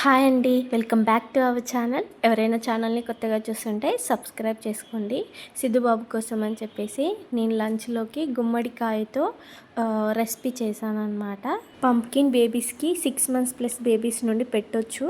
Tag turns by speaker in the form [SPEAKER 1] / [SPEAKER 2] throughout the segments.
[SPEAKER 1] Hi అండి, welcome back to our channel. ఎవరైనా ఛానల్ని కొత్తగా చూస్తుంటే సబ్స్క్రైబ్ చేసుకోండి. సిద్ధుబాబు కోసం అని చెప్పేసి నేను లంచ్లోకి గుమ్మడికాయతో రెసిపీ చేశానన్నమాట. పంప్కిన్ బేబీస్కి 6 months ప్లస్ బేబీస్ నుండి పెట్టొచ్చు.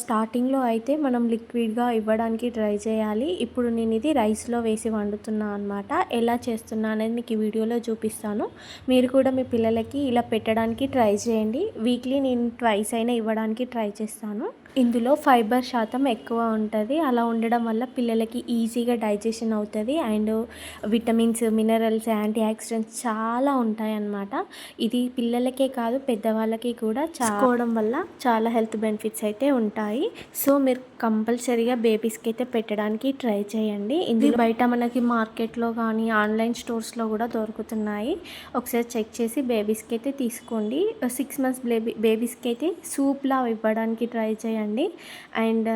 [SPEAKER 1] స్టార్టింగ్లో అయితే మనం లిక్విడ్గా ఇవ్వడానికి ట్రై చేయాలి. ఇప్పుడు నేను ఇది రైస్లో వేసి వండుతున్నా అనమాట. ఎలా చేస్తున్నా అనేది మీకు ఈ వీడియోలో చూపిస్తాను. మీరు కూడా మీ పిల్లలకి ఇలా పెట్టడానికి ట్రై చేయండి. వీక్లీ నేను ట్వైస్ అయినా ఇవ్వడానికి ట్రై చేస్తాను. ఇందులో ఫైబర్ శాతం ఎక్కువ ఉంటుంది. అలా ఉండడం వల్ల పిల్లలకి ఈజీగా డైజెషన్ అవుతుంది. And vitamins, minerals, antioxidants చాలా ఉంటాయన్నమాట. ఇది పిల్లలకే కాదు పెద్దవాళ్ళకి కూడా చేసుకోవడం వల్ల చాలా హెల్త్ బెనిఫిట్స్ అయితే ఉంటాయి. సో మీరు కంపల్సరీగా బేబీస్కి అయితే పెట్టడానికి ట్రై చేయండి. ఇది బయట మనకి మార్కెట్లో కానీ ఆన్లైన్ స్టోర్స్లో కూడా దొరుకుతున్నాయి. ఒకసారి చెక్ చేసి బేబీస్కి అయితే తీసుకోండి. 6 months బేబీస్కి అయితే సూప్లా ఇవ్వడానికి ట్రై చేయండి. అండ్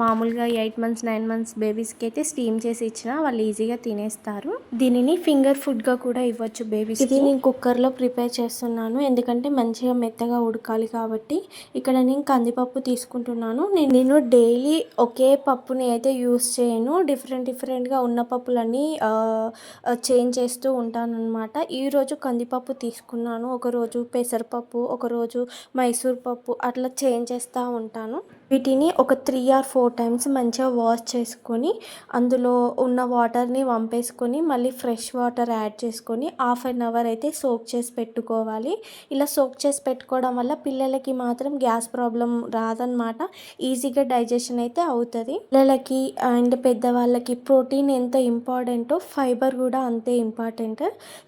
[SPEAKER 1] మామూలుగా 8 months 9 months బేబీస్కి అయితే స్టీమ్ చేసి ఇచ్చినా వాళ్ళు ఈజీగా తినేస్తారు. దీనిని ఫింగర్ ఫుడ్గా కూడా ఇవ్వచ్చు బేబీస్. ఇది నేను కుక్కర్లో ప్రిపేర్ చేస్తున్నాను, ఎందుకంటే మంచిగా మెత్తగా ఉడకాలి కాబట్టి. ఇక్కడ నేను కందిపప్పు తీసుకుంటున్నాను. నేను డైలీ ఒకే పప్పుని అయితే యూస్ చేయను. డిఫరెంట్గా ఉన్న పప్పులన్నీ చేంజ్ చేస్తూ ఉంటాను అనమాట. ఈరోజు కందిపప్పు తీసుకున్నాను, ఒకరోజు పెసరపప్పు, ఒకరోజు మైసూర్ పప్పు, అట్లా చేంజ్ చేస్తూ ఉంటాను. వీటిని ఒక 3 or 4 times మంచిగా వాష్ చేసుకొని అందులో ఉన్న వాటర్ని వంపేసుకొని మళ్ళీ ఫ్రెష్ వాటర్ యాడ్ చేసుకొని 1/2 hour అయితే సోక్ చేసి పెట్టుకోవాలి. ఇలా సోక్ చేసి పెట్టుకోవడం వల్ల పిల్లలకి మాత్రం గ్యాస్ ప్రాబ్లం రాదనమాట. ఈజీగా డైజెషన్ అయితే అవుతుంది. పిల్లలకి అండ్ పెద్దవాళ్ళకి ప్రోటీన్ ఎంత ఇంపార్టెంటో ఫైబర్ కూడా అంతే ఇంపార్టెంట్.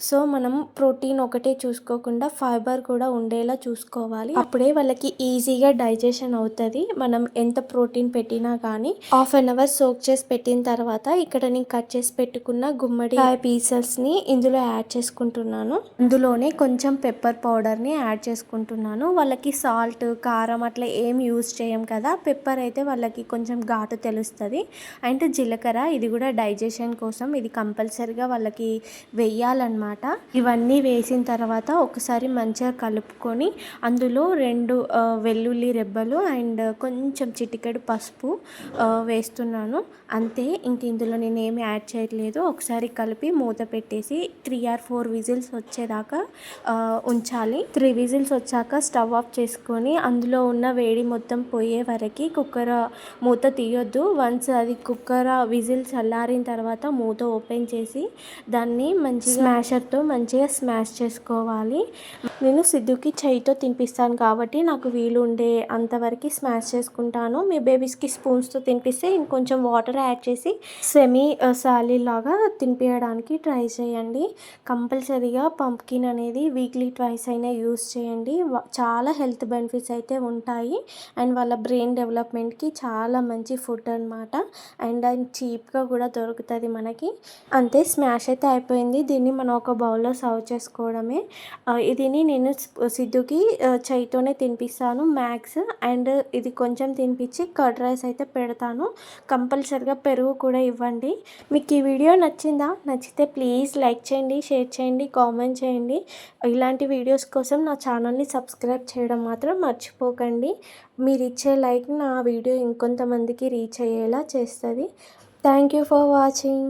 [SPEAKER 1] సో మనం ప్రోటీన్ ఒకటే చూసుకోకుండా ఫైబర్ కూడా ఉండేలా చూసుకోవాలి. అప్పుడే వాళ్ళకి ఈజీగా డైజెషన్ అవుతుంది. మనం ఎంత ప్రోటీన్ పెట్టినా కానీ 1/2 hour సోక్ చేసి పెట్టిన తర్వాత ఇక్కడ నేను కట్ చేసి పెట్టుకున్న గుమ్మడికాయ పీసెస్ని ఇందులో యాడ్ చేసుకుంటున్నాను. అందులోనే కొంచెం పెప్పర్ పౌడర్ని యాడ్ చేసుకుంటున్నాను. వాళ్ళకి సాల్ట్, కారం అట్లా ఏం యూజ్ చేయం కదా. పెప్పర్ అయితే వాళ్ళకి కొంచెం ఘాటు తెలుస్తుంది. అండ్ జీలకర్ర, ఇది కూడా డైజెషన్ కోసం ఇది కంపల్సరీగా వాళ్ళకి వేయాలన్నమాట. ఇవన్నీ వేసిన తర్వాత ఒకసారి మంచిగా కలుపుకొని అందులో 2 వెల్లుల్లి రెబ్బలు అండ్ కొంచెం చిటికెడు పసుపు వేస్తున్నాను. అంతే, ఇంక ఇందులో నేను ఏమి యాడ్ చేయట్లేదు. ఒకసారి కలిపి మూత పెట్టేసి 3 or 4 విజిల్స్ వచ్చేదాకా ఉంచాలి. 3 విజిల్స్ వచ్చాక స్టవ్ ఆఫ్ చేసుకొని అందులో ఉన్న వేడి మొత్తం పోయే వరకు కుక్కర్ మూత తీయొద్దు. వన్స్ అది కుక్కర్ విజిల్ చల్లారిన తర్వాత మూత ఓపెన్ చేసి దాన్ని మంచిగా స్మాషర్తో మంచిగా స్మాష్ చేసుకోవాలి. నేను సిద్ధుకి చేయితో తినిపిస్తాను కాబట్టి నాకు వీలు ఉండే అంతవరకు స్మాష్ చేసుకుంటాను. మీ బేబీస్కి స్పూన్స్తో తినిపిస్తే ఇంకొంచెం వాటర్ యాడ్ చేసి సెమీ సాలీ లాగా తినిపించడానికి ట్రై చేయండి. కంపల్సరీగా పంప్కిన్ అనేది వీక్లీ ట్వైస్ అయినా యూస్ చేయండి. చాలా హెల్త్ బెనిఫిట్స్ అయితే ఉంటాయి. అండ్ వాళ్ళ బ్రెయిన్ డెవలప్మెంట్కి చాలా మంచి ఫుడ్ అనమాట. అండ్ చీప్గా కూడా దొరుకుతుంది మనకి. అంతే, స్మాష్ అయితే అయిపోయింది. దీన్ని మనం ఒక బౌల్లో సర్వ్ చేసుకోవడమే. దీన్ని నేను సిద్ధుకి చేయితోనే తినిపిస్తాను మ్యాక్స్. అండ్ ఇది కొంచెం తినిపించి కర్డ్ రైస్ అయితే పెడతాను. కంపల్సరిగా పెరుగు కూడా ఇవ్వండి. మీకు ఈ వీడియో నచ్చిందా? నచ్చితే ప్లీజ్ లైక్ చేయండి, షేర్ చేయండి, కామెంట్ చేయండి. ఇలాంటి వీడియోస్ కోసం నా ఛానల్ని సబ్స్క్రైబ్ చేయడం మాత్రం మర్చిపోకండి. మీరు ఇచ్చే లైక్ నా వీడియో ఇంకొంతమందికి రీచ్ అయ్యేలా చేస్తుంది. Thank you for watching.